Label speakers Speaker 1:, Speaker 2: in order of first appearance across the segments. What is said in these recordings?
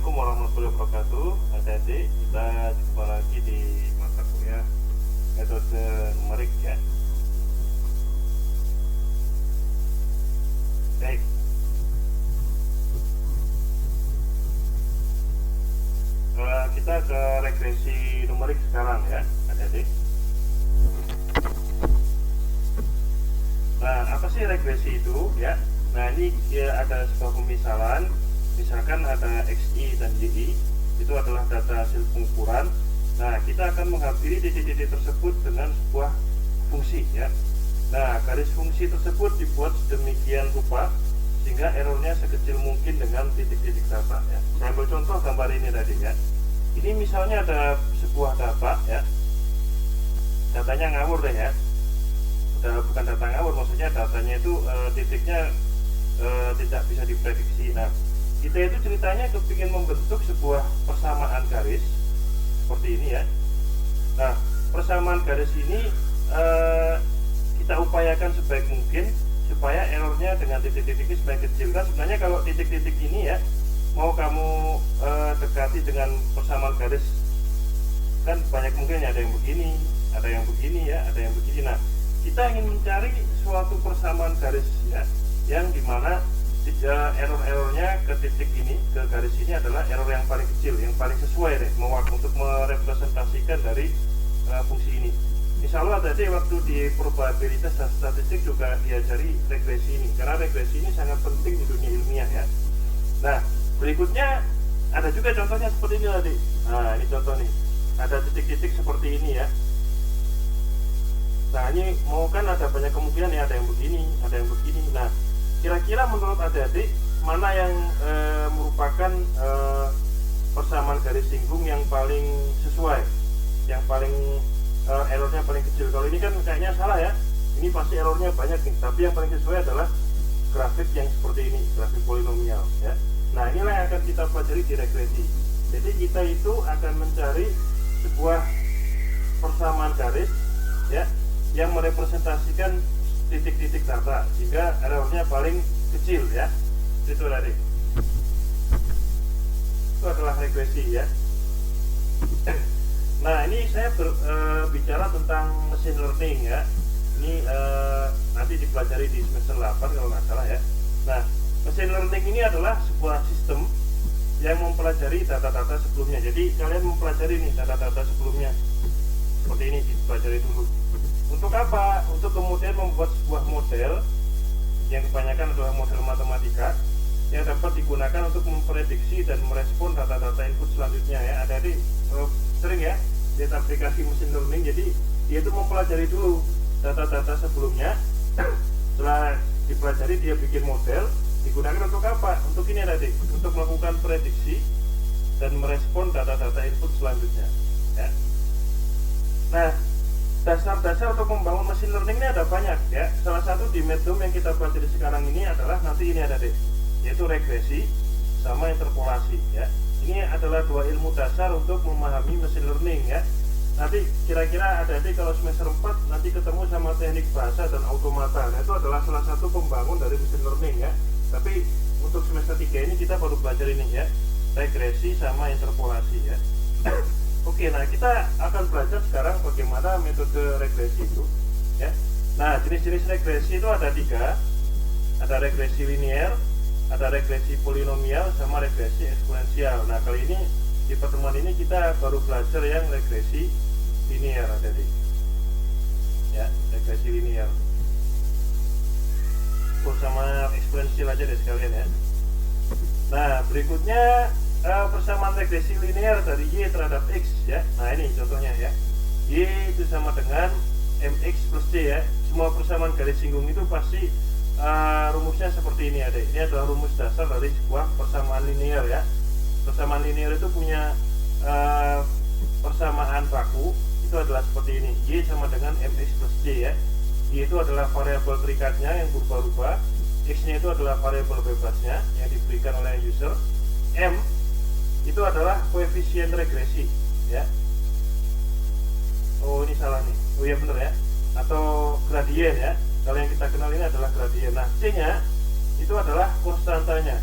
Speaker 1: Assalamualaikum warahmatullahi wabarakatuh. Adik-adik, kita jumpa lagi di mata kuliah metode numerik ya. Baik. Kita ke regresi numerik sekarang ya, adik-adik. Nah, apa sih regresi itu ya? Nah, ini dia ada sebuah pemisalan. Misalkan ada XI dan YI, itu adalah data hasil pengukuran. Nah, kita akan menghampiri titik-titik tersebut dengan sebuah fungsi ya. Nah, garis fungsi tersebut dibuat sedemikian rupa sehingga errornya sekecil mungkin dengan titik-titik data ya. Saya ambil contoh gambar ini tadi ya. Ini misalnya ada sebuah data ya. Datanya ngawur deh ya. Bukan data ngawur, maksudnya datanya itu titiknya tidak bisa diprediksi. Nah, kita itu ceritanya kepingin membentuk sebuah persamaan garis seperti ini ya. Nah, persamaan garis ini kita upayakan sebaik mungkin supaya errornya dengan titik-titik ini sebaik kecil. Kan sebenarnya kalau titik-titik ini ya mau kamu dekati dengan persamaan garis, kan banyak mungkin ada yang begini, ada yang begini ya, ada yang begini. Nah, kita ingin mencari suatu persamaan garis ya, yang dimana error-errornya ke titik ini, ke garis ini adalah error yang paling kecil, yang paling sesuai deh untuk merepresentasikan dari fungsi ini. Insya Allah tadi waktu di probabilitas dan statistik juga diajari regresi ini, karena regresi ini sangat penting di dunia ilmiah ya. Nah, berikutnya ada juga contohnya seperti ini tadi. Nah, ini contoh nih, ada titik-titik seperti ini ya. Nah, ini mau kan ada banyak kemungkinan ya, ada yang begini, ada yang begini. Nah, kira-kira menurut adik-adik mana yang merupakan persamaan garis singgung yang paling sesuai, yang paling errornya paling kecil? Kalau ini kan kayaknya salah ya, ini pasti errornya banyak nih, tapi yang paling sesuai adalah grafik yang seperti ini, grafik polinomial ya. Nah, inilah yang akan kita pelajari di regresi. Jadi kita itu akan mencari sebuah persamaan garis ya, yang merepresentasikan titik-titik data sehingga errornya paling kecil ya. Itu tadi. Itu adalah regresi ya. Nah, ini saya bicara tentang machine learning ya. Ini nanti dipelajari di semester 8 kalau nggak salah ya. Nah, machine learning ini adalah sebuah sistem yang mempelajari data-data sebelumnya. Jadi kalian mempelajari nih data-data sebelumnya seperti ini, dipelajari dulu. Untuk apa? Untuk kemudian membuat sebuah model yang kebanyakan adalah model matematika yang dapat digunakan untuk memprediksi dan merespon data-data input selanjutnya ya. Ada di sering ya lihat aplikasi machine learning, jadi dia itu mempelajari dulu data-data sebelumnya. Setelah dipelajari dia bikin model, digunakan untuk apa? Untuk ini tadi, untuk melakukan prediksi dan merespon data-data input selanjutnya ya. Nah, dasar-dasar untuk membangun machine learning ini ada banyak ya. Salah satu di medium yang kita pelajari sekarang ini adalah nanti ini ada deh, yaitu regresi sama interpolasi ya. Ini adalah dua ilmu dasar untuk memahami machine learning ya. Nanti kira-kira ada deh kalau semester 4 nanti ketemu sama teknik bahasa dan automata. Nah, itu adalah salah satu pembangun dari machine learning ya. Tapi untuk semester 3 ini kita baru belajar ini ya, regresi sama interpolasi ya. Oke, nah kita akan belajar sekarang bagaimana metode regresi itu ya. Nah, jenis-jenis regresi itu ada 3. Ada regresi linear, ada regresi polinomial, sama regresi eksponensial. Nah, kali ini di pertemuan ini kita baru belajar yang regresi linear tadi ya, regresi linear. Sama eksponensial aja deh sekalian ya. Nah, berikutnya persamaan regresi linear dari Y terhadap X ya. Nah, ini contohnya ya. Y itu sama dengan MX plus C ya. Semua persamaan garis singgung itu pasti rumusnya seperti ini ada. Ini adalah rumus dasar dari sebuah persamaan linear ya. Persamaan linear itu punya persamaan baku, itu adalah seperti ini. Y sama dengan MX plus C ya. Y itu adalah variabel terikatnya yang berubah-ubah. X-nya itu adalah variabel bebasnya yang diberikan oleh user. M itu adalah koefisien regresi ya. Oh, ini salah nih. Oh iya bener ya. Atau gradien ya. Kalau yang kita kenal ini adalah gradien. Nah, C-nya itu adalah konstantanya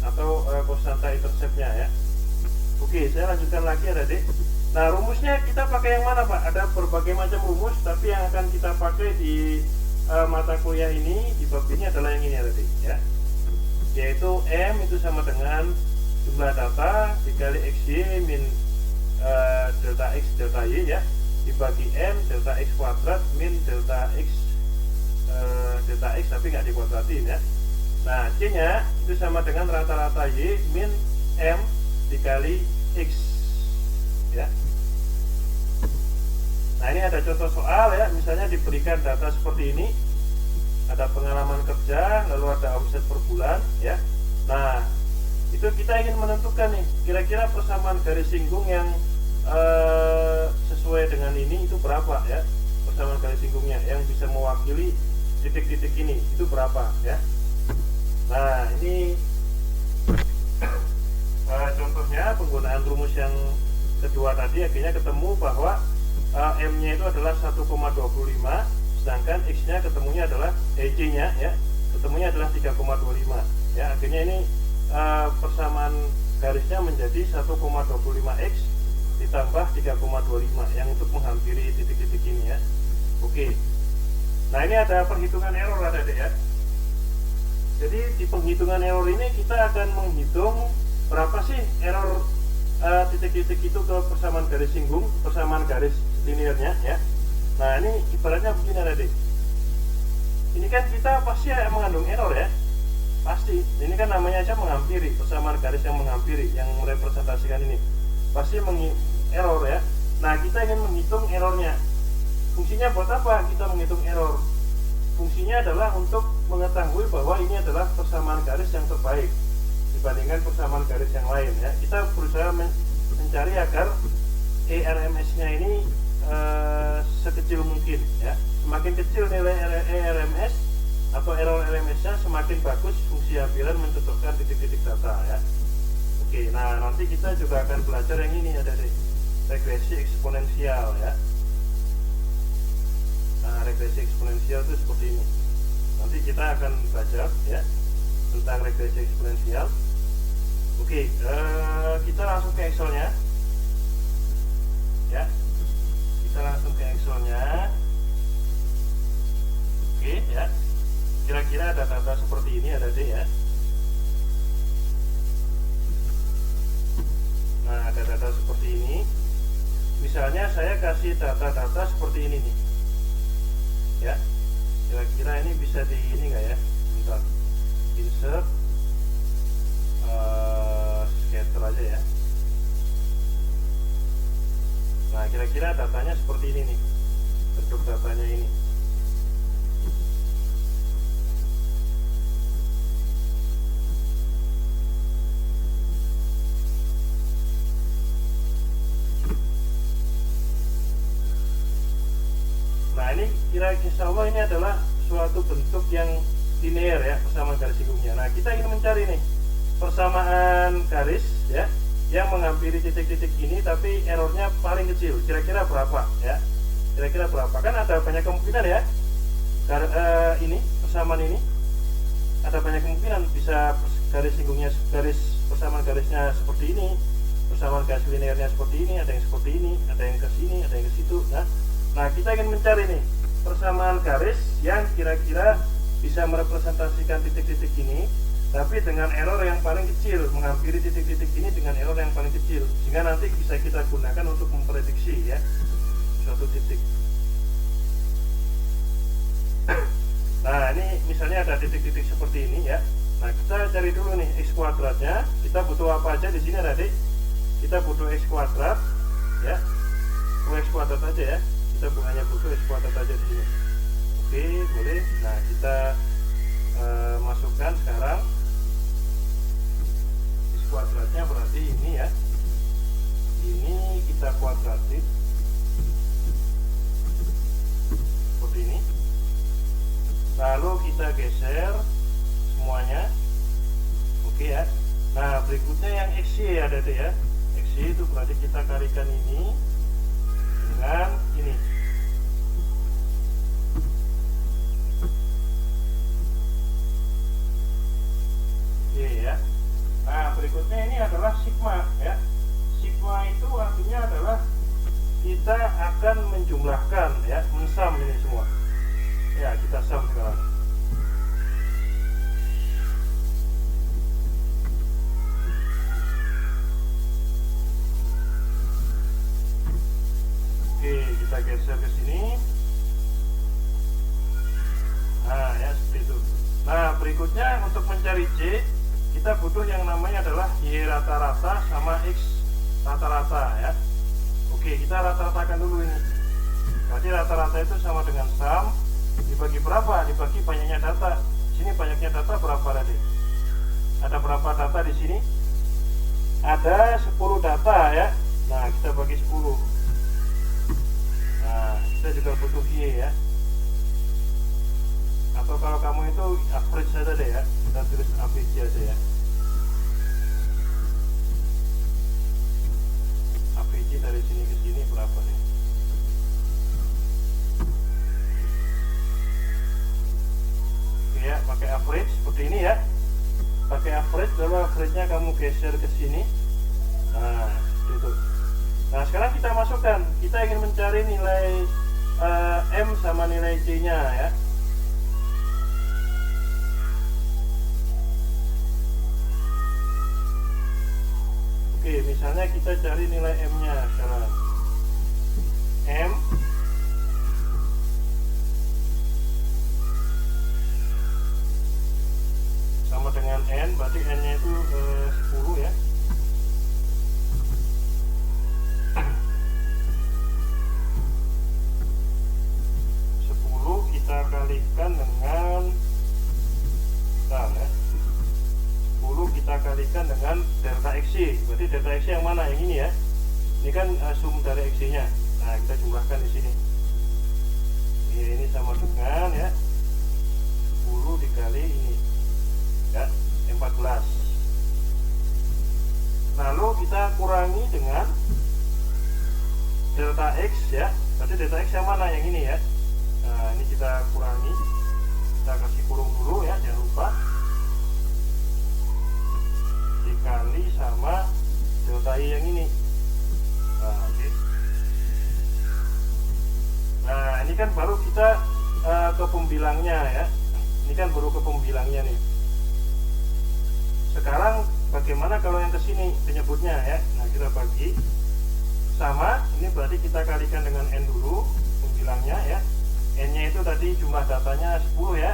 Speaker 1: atau konstanta interceptnya ya. Oke, saya lanjutkan lagi adik. Nah, rumusnya kita pakai yang mana Pak? Ada berbagai macam rumus, tapi yang akan kita pakai di mata kuliah ini, di bab ini adalah yang ini adik ya. Yaitu M itu sama dengan jumlah data dikali XY min delta X delta Y ya, dibagi M delta X kuadrat min delta X delta X tapi nggak dikuadratin ya. Nah, C nya itu sama dengan rata-rata Y min M dikali X ya. Nah, ini ada contoh soal ya, misalnya diberikan data seperti ini, ada pengalaman kerja, lalu ada omset per bulan ya. Nah, itu kita ingin menentukan nih, kira-kira persamaan garis singgung yang sesuai dengan ini itu berapa ya, persamaan garis singgungnya yang bisa mewakili titik-titik ini itu berapa ya. Nah, ini contohnya penggunaan rumus yang kedua tadi, akhirnya ketemu bahwa M nya itu adalah 1,25, sedangkan X nya ketemunya adalah C nya ya, ketemunya adalah 3,25 ya. Akhirnya ini persamaan garisnya menjadi 1,25X ditambah 3,25 yang untuk menghampiri titik-titik ini ya. Oke. Nah, ini ada perhitungan error adik ya. Jadi di penghitungan error ini kita akan menghitung berapa sih error titik-titik itu ke persamaan garis singgung, persamaan garis linearnya ya. Nah, ini ibaratnya begini adik. Ini kan kita pasti mengandung error ya. Pasti. Ini kan namanya aja menghampiri, persamaan garis yang menghampiri, yang merepresentasikan ini. Pasti error ya. Nah, kita ingin menghitung errornya. Fungsinya buat apa kita menghitung error? Fungsinya adalah untuk mengetahui bahwa ini adalah persamaan garis yang terbaik dibandingkan persamaan garis yang lain ya. Kita berusaha mencari agar ERMS-nya ini sekecil mungkin ya. Semakin kecil nilai ERMS atau error RMS-nya, semakin bagus fungsi hampiran mencocokkan titik-titik data ya. Oke, nah nanti kita juga akan belajar yang ini, ada regresi eksponensial ya. Nah, regresi eksponensial itu seperti ini. Nanti kita akan belajar ya tentang regresi eksponensial. Oke, kita langsung ke Excel-nya ya. Kita langsung ke Excel-nya. Oke ya. Kira-kira ada data seperti ini ada deh ya. Nah, ada data seperti ini. Misalnya saya kasih data-data seperti ini nih ya. Kira-kira ini bisa di ini nggak ya? Bentar, insert scatter aja ya. Nah, kira-kira datanya seperti ini nih, bentuk datanya ini. Nah, ini insya Allah ini adalah suatu bentuk yang linear ya, persamaan garis singgungnya. Nah, kita ingin mencari nih persamaan garis ya yang menghampiri titik-titik ini tapi errornya paling kecil. Kira-kira berapa ya? Kira-kira berapa? Kan ada banyak kemungkinan ya. Ini persamaan ini ada banyak kemungkinan, bisa garis singgungnya, garis persamaan garisnya seperti ini, persamaan garis linearnya seperti ini, ada yang seperti ini, ada yang ke sini, ada yang ke situ. Nah, kita ingin mencari nih persamaan garis yang kira-kira bisa merepresentasikan titik-titik ini tapi dengan error yang paling kecil, menghampiri titik-titik ini dengan error yang paling kecil, sehingga nanti bisa kita gunakan untuk memprediksi ya suatu titik. Nah, ini misalnya ada titik-titik seperti ini ya. Nah, kita cari dulu nih X kuadratnya. Kita butuh apa aja di sini tadi? Kita butuh X kuadrat ya. X kuadrat aja ya. Kita hanya butuh X kuadrat aja di sini. Oke, boleh. Nah, kita masukkan sekarang X kuadratnya, berarti ini ya. Ini kita kuadratin seperti ini. Lalu kita geser semuanya. Oke ya. Nah, berikutnya yang XY ada deh ya. XY itu berarti kita kalikan ini dengan ini. Oke ya. Nah, berikutnya ini adalah sigma ya. terapinya adalah kita akan menjumlahkan ya, mensum ini semua. Ya, kita sum sekarang. Oke, kita geser ke sini. Nah, ya seperti itu. Nah, berikutnya untuk mencari C, kita butuh yang namanya adalah Y rata-rata sama X rata-rata ya. Oke, kita rata-ratakan dulu ini. Berarti rata-rata itu sama dengan sum dibagi berapa? Dibagi banyaknya data. Sini banyaknya data berapa tadi? Ada berapa data di sini? Ada 10 data ya. Nah, kita bagi 10. Nah, kita juga butuh Y ya. Atau kalau kamu itu average saja deh ya, kita tulis average aja ya. Average dari sini ke sini berapa nih? Oke ya, pakai average seperti ini ya. Pakai average, lalu average-nya kamu geser ke sini. Nah, itu. Nah, sekarang kita masukkan. Kita ingin mencari nilai M sama nilai C-nya ya. Oke, misalnya kita cari nilai M-nya sekarang. M sama dengan N, berarti N-nya itu 10 ya. Kita kalikan dengan bentar ya. 10 kita kalikan dengan delta X, berarti delta X yang mana? Yang ini ya. Ini kan sum dari X nya. Nah, kita jumlahkan di sini. Ini sama dengan ya 10 dikali ini ya 14. Lalu kita kurangi dengan delta X ya. Berarti delta X yang mana? Yang ini ya. Nah, ini kita kurangi, kita kasih kurung dulu ya, jangan lupa, dikali sama delta Y yang ini. Nah, okay. Nah, ini kan baru kita ke pembilangnya ya. Ini kan baru ke pembilangnya nih. Sekarang bagaimana kalau yang ke sini penyebutnya ya? Nah, kita bagi sama, ini berarti kita kalikan dengan N dulu pembilangnya ya. N-nya itu tadi jumlah datanya 10 ya.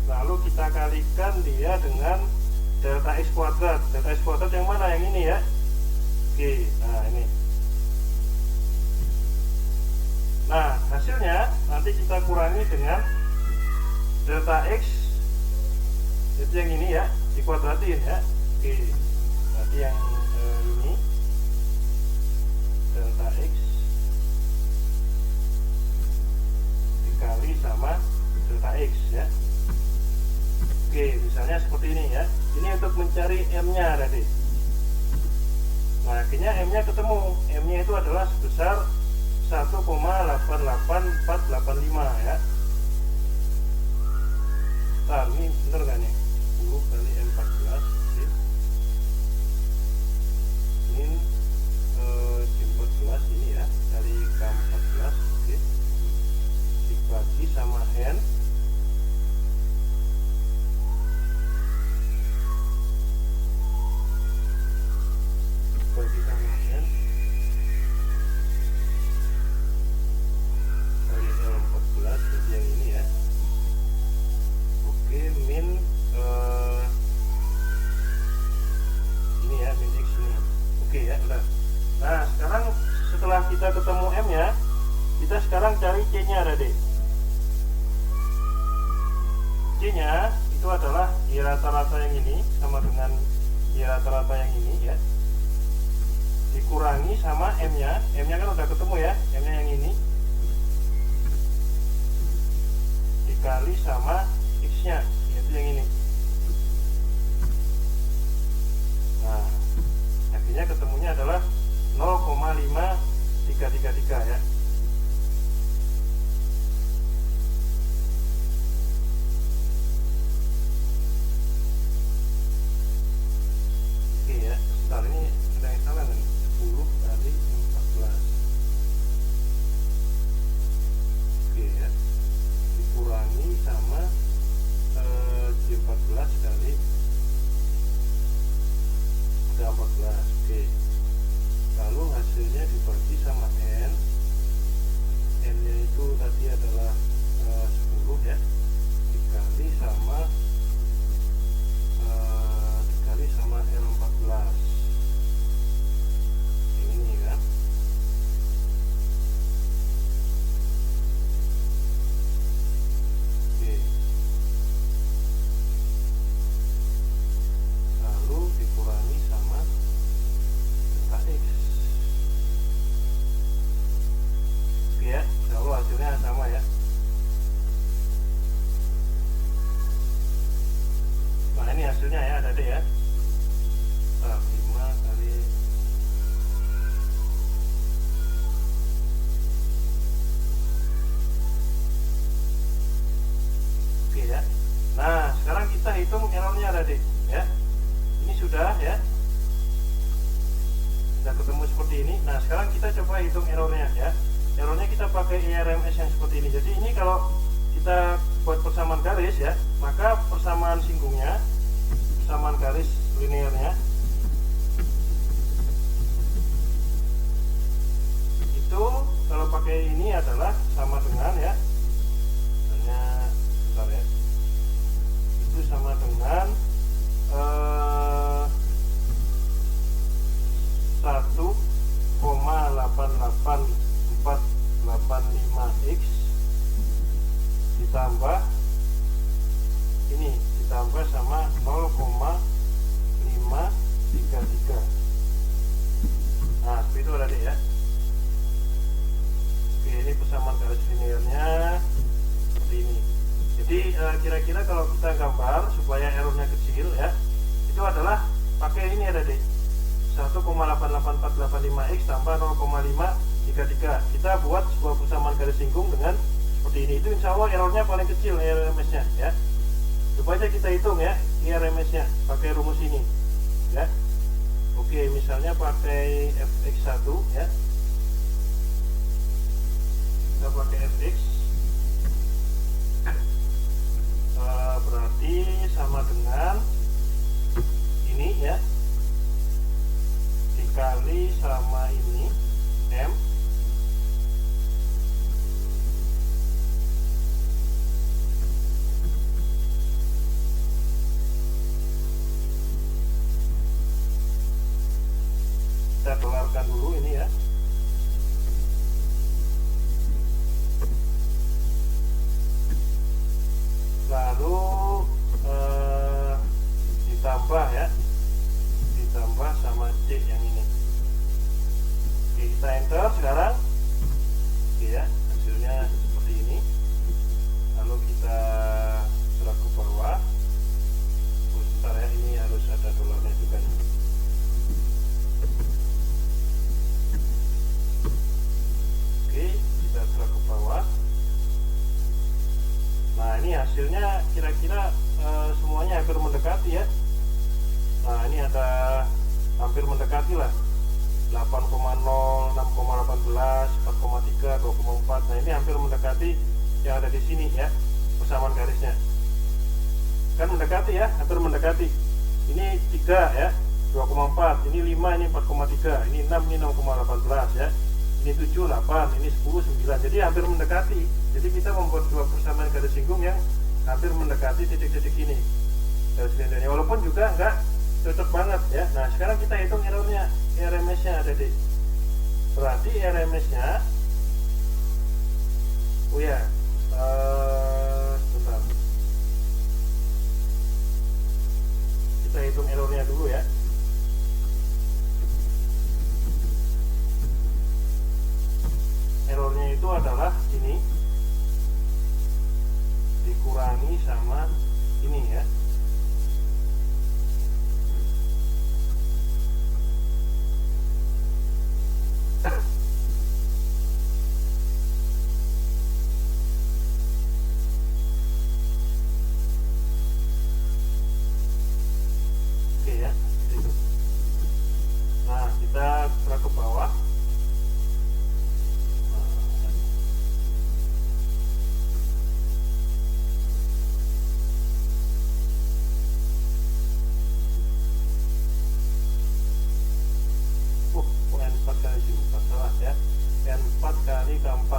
Speaker 1: Lalu kita kalikan dia dengan delta X kuadrat. Delta X kuadrat yang mana? Yang ini ya. Oke, nah ini. Nah, hasilnya nanti kita kurangi dengan delta X, itu yang ini ya, dikuadratin ya. Oke, berarti yang ini delta X dikali sama delta X ya. Oke, misalnya seperti ini ya. Ini untuk mencari M-nya tadi. Nah, akhirnya M-nya ketemu. M-nya itu adalah sebesar 1,88485 ya. Bentar, ini bener gak nih? 10 kali M14 oke. Ini 14 ini ya, dari K14 oke. Dibagi sama N dibagi sama N dari L14, jadi yang ini ya. Oke, min ini ya, min X ini. Oke ya, udah. Nah, sekarang setelah kita ketemu M nya, kita sekarang cari C nya tadi. C nya itu adalah Y rata-rata yang ini sama dengan Y rata-rata yang ini ya, dikurangi sama M nya. M nya kan udah ketemu ya, M nya yang ini dikali sama X nya, yaitu yang ini. Nah, akhirnya ketemunya adalah 0,5333 ya. Oke ya, sebentar, ini ada yang deh ya. 5 kali oke ya. Nah sekarang kita hitung errornya adik ya. Ini sudah ya, sudah ketemu seperti ini. Nah sekarang kita coba hitung errornya ya. Errornya kita pakai IRMS yang seperti ini. Jadi ini kalau kita buat persamaan garis ya, maka persamaan singgungnya, persamaan garis linearnya itu kalau pakai ini adalah sama dengan ya, misalnya bentar ya, itu sama dengan 1,88485 x ditambah ini ditambah sama 0,533. Nah seperti itu tadi ya. Oke, ini persamaan garis linearnya seperti ini. Jadi kira-kira kalau kita gambar supaya errornya kecil ya, itu adalah pakai ini ya tadi, 1,88485 x tambah 0,533. Kita buat sebuah persamaan garis singgung dengan seperti ini. Itu insya Allah errornya paling kecil IRMS-nya ya. Coba aja kita hitung ya IRMS-nya pakai rumus ini ya. Oke, misalnya pakai fx1 ya. Kita pakai fx berarti sama dengan ini ya, dikali sama ini M kita keluarkan dulu ini ya. Lalu ditambah ya, ditambah sama C yang ini. Oke, kita enter sekarang. Oke ya, hasilnya seperti ini. Lalu kita drag ke bawah. Sebentar ya, ini harus ada dolarnya juga nih. Oke, kita drag ke bawah. Nah ini hasilnya kira-kira semuanya hampir mendekati ya. Nah ini ada hampir mendekati lah, 8,0, 6,18, 4,3, 2,4. Nah ini hampir mendekati yang ada di sini ya, persamaan garisnya kan mendekati ya, hampir mendekati. Ini 3 ya, 2,4, ini 5, ini 4,3, ini 6, ini 6,18 ya, ini 7, 8, ini 10, 9. Jadi hampir mendekati. Jadi kita membuat dua persamaan garis singgung yang hampir mendekati titik-titik ini garis linearnya, walaupun juga enggak cocok banget ya. Nah sekarang kita hitung errornya, IRMS-nya ada di, berarti IRMS-nya oh ya, sebentar, kita hitung errornya dulu ya. Errornya itu adalah ini dikurangi sama ini ya. Oke ya, itu. Nah kita drag ke bawah. N4 kali Q4 salah ya, N4 kali K4.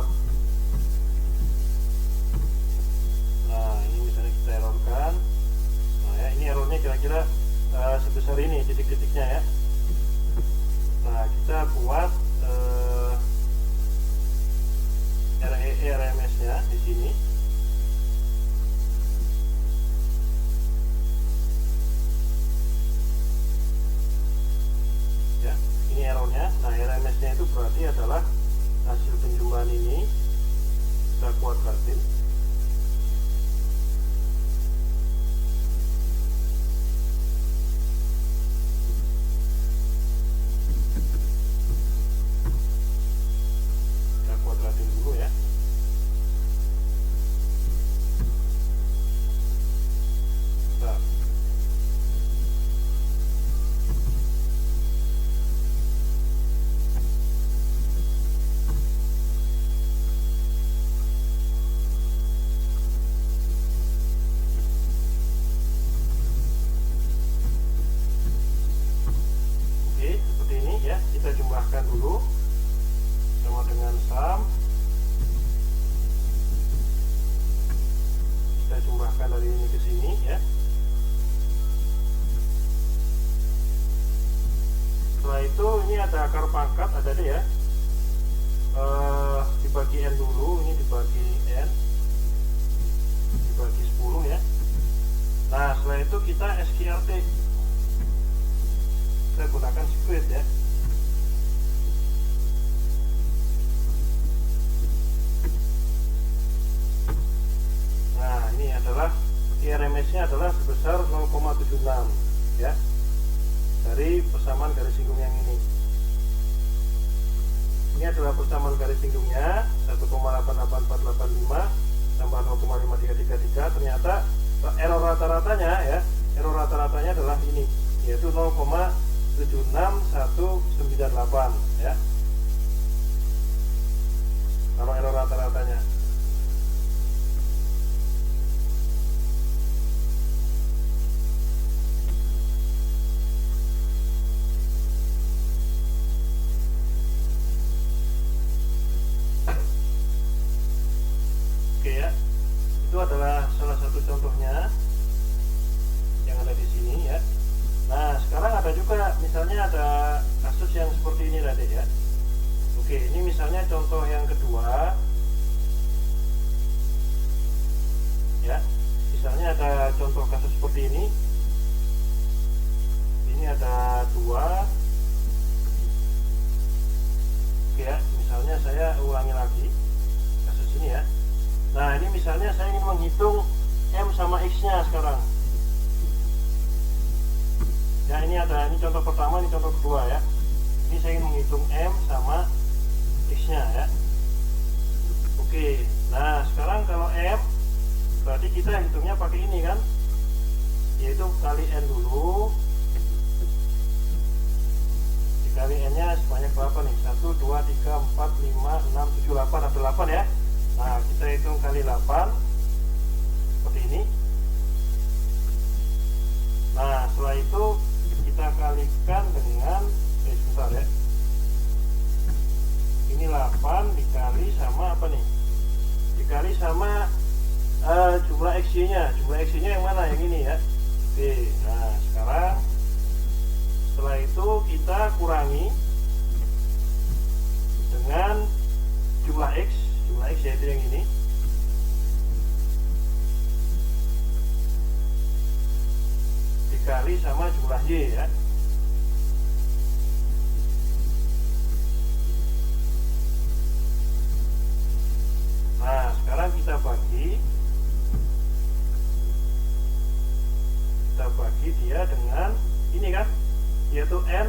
Speaker 1: Nah ini misalnya kita errorkan. Nah ya, ini errornya kira-kira sebesar ini titik-titiknya ya. Nah kita buat RMS nya di sini. Ya, ini errornya. Nah RMS nya itu berarti adalah hasil penjumlahan ini kita kuadratin. sum, kita jumlahkan dari ini ke sini ya. Setelah itu ini ada akar pangkat, ada deh ya, dibagi n dulu, ini dibagi n, dibagi 10 ya. Nah setelah itu kita sqrt, kita gunakan squid ya. Nah ini adalah IRMS nya adalah sebesar 0,76 ya, dari persamaan garis singgung yang ini. Ini adalah persamaan garis singgungnya 1,88485 tambah 0,5333. Ternyata error rata-ratanya ya, error rata-ratanya adalah ini, yaitu 0,76198 ya, kalau error rata-ratanya. Oke ya, itu adalah salah satu contohnya yang ada di sini ya. Nah sekarang ada juga misalnya ada kasus yang seperti ini tadi ya. Oke, ini misalnya contoh yang kedua ya. Misalnya ada contoh kasus seperti ini. Ini ada 2. Oke ya, misalnya saya ulangi lagi kasus ini ya. Nah ini misalnya saya ingin menghitung M sama X nya sekarang ya. Ini ada, ini contoh pertama, ini contoh kedua ya. Ini saya ingin menghitung M sama X nya ya. Oke, nah sekarang kalau M berarti kita hitungnya pakai ini kan, yaitu kali N dulu, dikali N nya sebanyak berapa nih, 1, 2, 3, 4, 5, 6, 7, 8, ada 8 ya. Nah kita hitung kali 8 seperti ini. Nah setelah itu kita kalikan dengan sebentar ya, ini 8 dikali sama apa nih, dikali sama jumlah XY nya. Jumlah XY nya yang mana, yang ini ya. Oke, nah sekarang setelah itu kita kurangi dengan jumlah X, jumlah X yaitu yang ini, dikali sama jumlah Y ya. Nah sekarang kita bagi dia dengan ini kan, yaitu N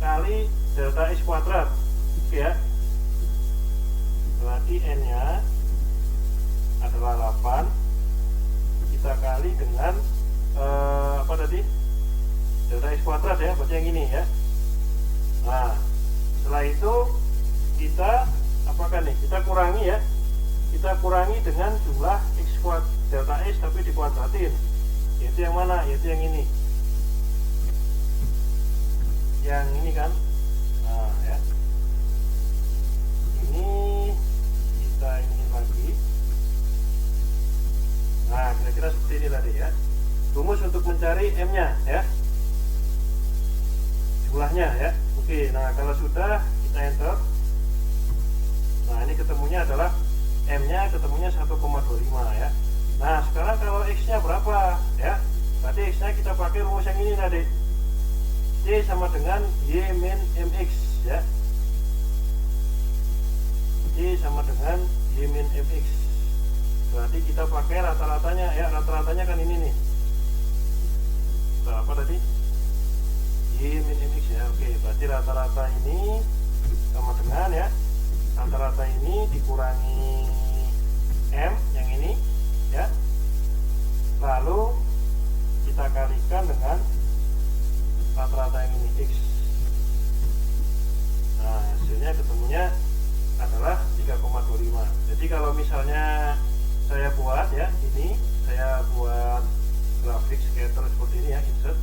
Speaker 1: kali delta X kuadrat. Oke ya, berarti N nya adalah 8, kita kali dengan apa tadi, delta X kuadrat ya, berarti yang ini ya. Nah setelah itu kita apakan nih, kita kurangi ya, kita kurangi dengan jumlah X kuadrat delta X tapi dikuadratin, yaitu yang mana, yaitu yang ini, yang ini kan. Nah ya, ini kita ini lagi. Nah kira-kira seperti ini tadi ya, rumus untuk mencari M nya ya, jumlahnya ya. Oke, nah kalau sudah kita enter. Nah ini ketemunya adalah M nya ketemunya 1,25 ya. Nah sekarang kalau X nya berapa ya, berarti X nya kita pakai rumus yang ini tadi, Y sama dengan Y min MX ya. Y sama dengan Y min MX, berarti kita pakai rata-ratanya ya. Rata-ratanya kan ini nih, apa tadi, Y min MX ya. Oke, berarti rata-rata ini sama dengan ya, rata-rata ini dikurangi M yang ini ya, lalu kita kalikan dengan rata-rata yang ini X. Nah hasilnya ketemunya adalah 3,25. Jadi kalau misalnya saya buat ya, ini saya buat grafik scatter seperti ini ya, insert.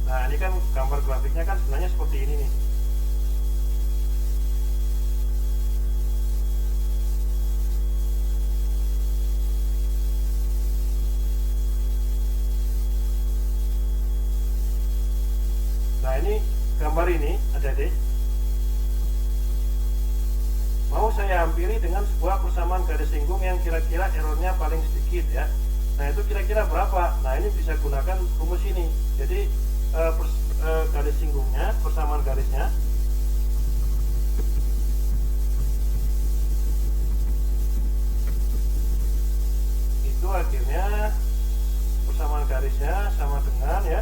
Speaker 1: Nah ini kan gambar grafiknya kan sebenarnya seperti ini nih ini gambar ini adik-adik mau saya hampiri dengan sebuah persamaan garis singgung yang kira-kira errornya paling sedikit ya. Nah itu kira-kira berapa? Nah ini bisa gunakan rumus ini. Jadi garis singgungnya, persamaan garisnya itu akhirnya persamaan garisnya sama dengan ya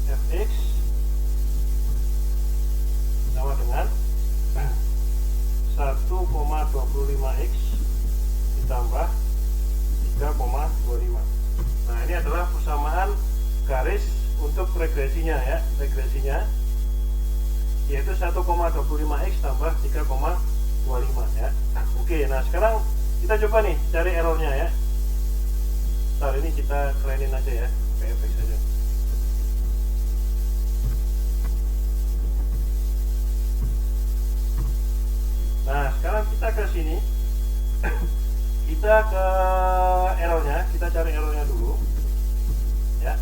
Speaker 1: fx sama dengan 1,25x ditambah 3,25. Nah ini adalah persamaan garis untuk regresinya ya, regresinya yaitu 1,25x tambah 3,25 ya. Oke, nah sekarang kita coba nih cari errornya ya. Ntar ini kita kerenin aja ya, pakai fx saja. Nah sekarang kita ke sini kita ke errornya, kita cari errornya dulu ya.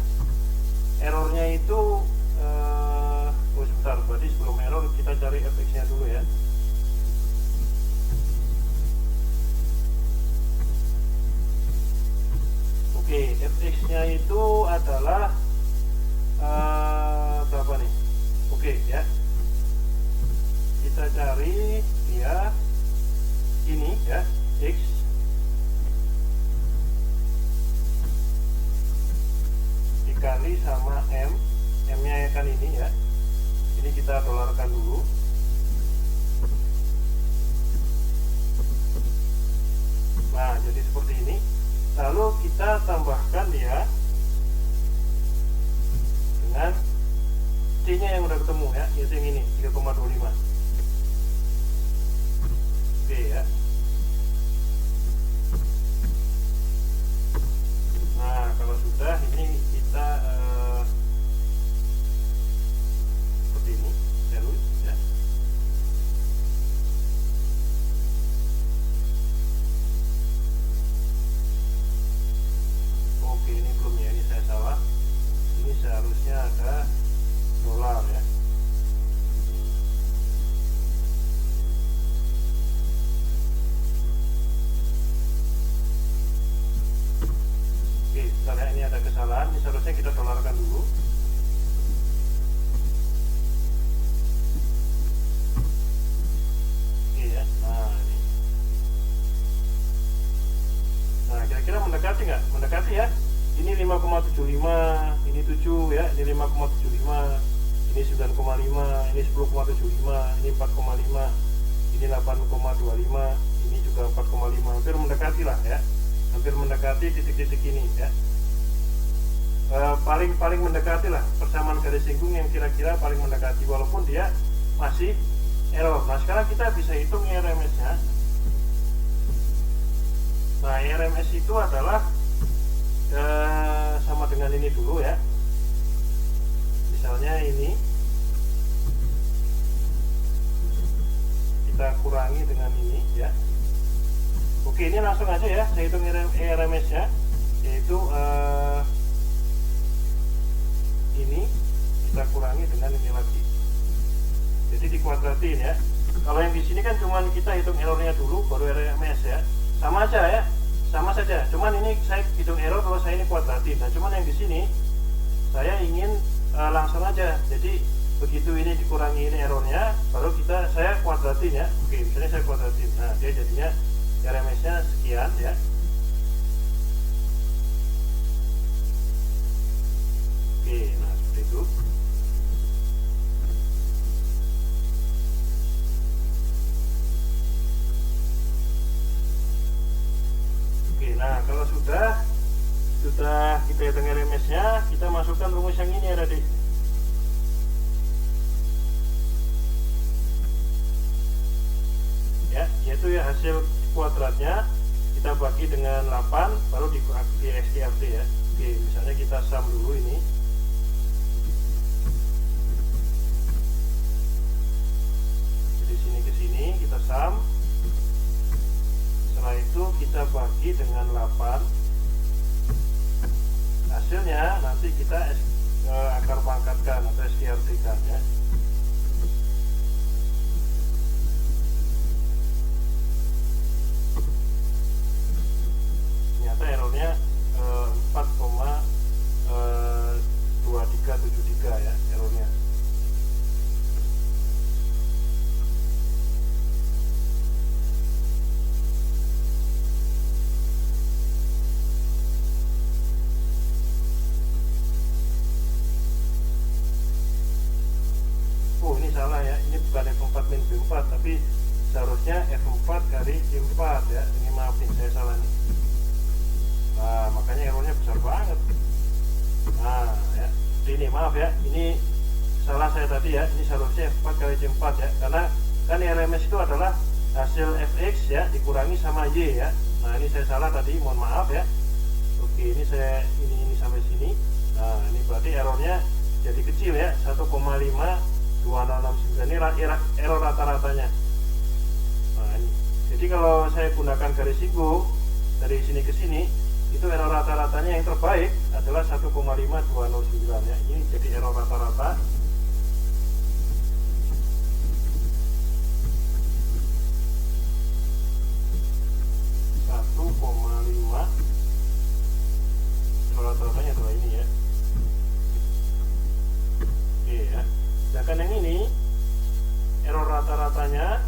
Speaker 1: Errornya itu oh sebentar, berarti sebelum error kita cari fx nya dulu ya. Oke, fx nya itu adalah berapa nih? Oke ya, kita cari dia ini ya, x dikali sama m nya kan ini ya, ini kita dolarkan dulu. Nah jadi seperti ini, lalu kita tambahkan dia dengan c nya yang udah ketemu ya, yaitu yang ini 3,25. Oke ya. Nah kalau sudah ini kita seperti ini terus ya. Oke ini belum ya, ini saya salah, ini seharusnya ada dolar ya. Oke, sebentar ya, ini ada kesalahan. Ini seharusnya kita dolarkan dulu. Oke ya, nah ini. Nah kira-kira mendekati nggak? Mendekati ya. Ini 5,75, ini 7 ya, ini 5,75, ini 9,5, ini 10,75, ini 4,5, ini 8,25, ini juga 4,5. Hampir mendekati lah ya. Hampir mendekati titik-titik ini ya. Paling mendekati lah persamaan garis singgung yang kira-kira paling mendekati, walaupun dia masih error. Nah sekarang kita bisa hitung RMS nya. Nah RMS itu adalah sama dengan ini dulu ya, misalnya ini kita kurangi dengan ini ya. Oke ini langsung aja ya, saya hitung RMS nya, yaitu ini kita kurangi dengan ini lagi, jadi dikuadratin ya. Kalau yang di sini kan cuman kita hitung errornya dulu baru RMS ya, sama aja ya, sama saja. Cuman ini saya hitung error kalau saya ini kuadratin. Nah cuman yang di sini saya ingin langsung aja, jadi begitu ini dikurangi ini errornya baru saya kuadratin ya. Oke misalnya saya kuadratin, nah dia jadinya RMS nya sekian ya. Oke nah seperti itu. Nah kalau sudah kita hitung RMS nya, kita masukkan rumus yang ini ya tadi. Ya, yaitu ya hasil kuadratnya kita bagi dengan 8 baru di SQRT ya. Oke, misalnya kita sum dulu ini. Jadi sini ke sini kita sum. Setelah itu kita bagi dengan 8, hasilnya nanti kita akar pangkatkan atau SKRT kan ya. Ternyata errornya 4,2373 ya errornya. Oh ini salah ya, ini bukan F4 min B4 tapi seharusnya F4 kali C4 ya. Ini maaf nih, saya salah nih. Nah makanya errornya besar banget. Nah ya, ini maaf ya, ini salah saya tadi ya. Ini seharusnya F4 kali C4 ya, karena kan RMS itu adalah hasil Fx ya dikurangi sama Y ya. Nah ini saya salah tadi, mohon maaf ya. Oke, ini saya ini sampai sini. Nah ini berarti errornya jadi kecil ya, 1,52069 ini error rata-ratanya. Nah ini, jadi kalau saya gunakan garis singgung dari sini ke sini, itu error rata-ratanya yang terbaik adalah 1,5209 ya. Ini jadi error rata-rata. Error rata-ratanya adalah ini ya. Oke ya. Sedangkan yang ini error rata-ratanya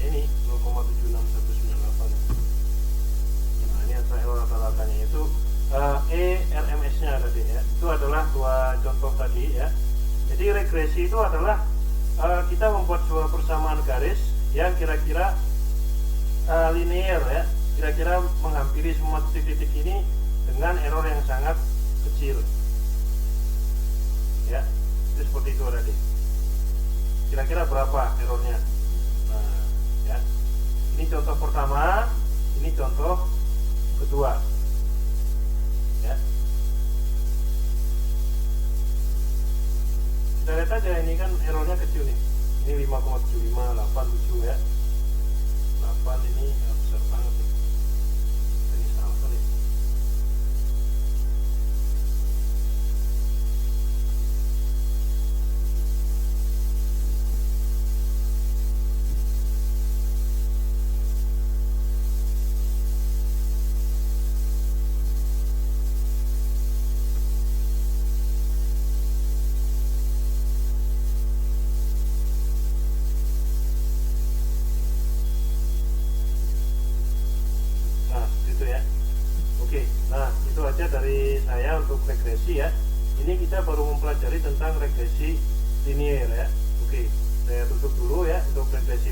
Speaker 1: ini 0,76198. Nah ini adalah error rata-ratanya, itu RMS-nya tadi ya. Itu adalah dua contoh tadi ya. Jadi regresi itu adalah kita membuat sebuah persamaan garis yang kira-kira linear ya, kira-kira menghampiri semua titik-titik ini dengan error yang sangat kecil ya. Itu seperti itu tadi. Kira-kira berapa errornya? Nah ya, ini contoh pertama, ini contoh kedua ya. Kita lihat aja, ini kan errornya kecil nih. Ini 5,7587 ya. 8 ini besar banget nih. Ini salah kali. Dari saya untuk regresi ya. Ini kita baru mempelajari tentang regresi linear ya. Oke, saya tutup dulu ya untuk regresi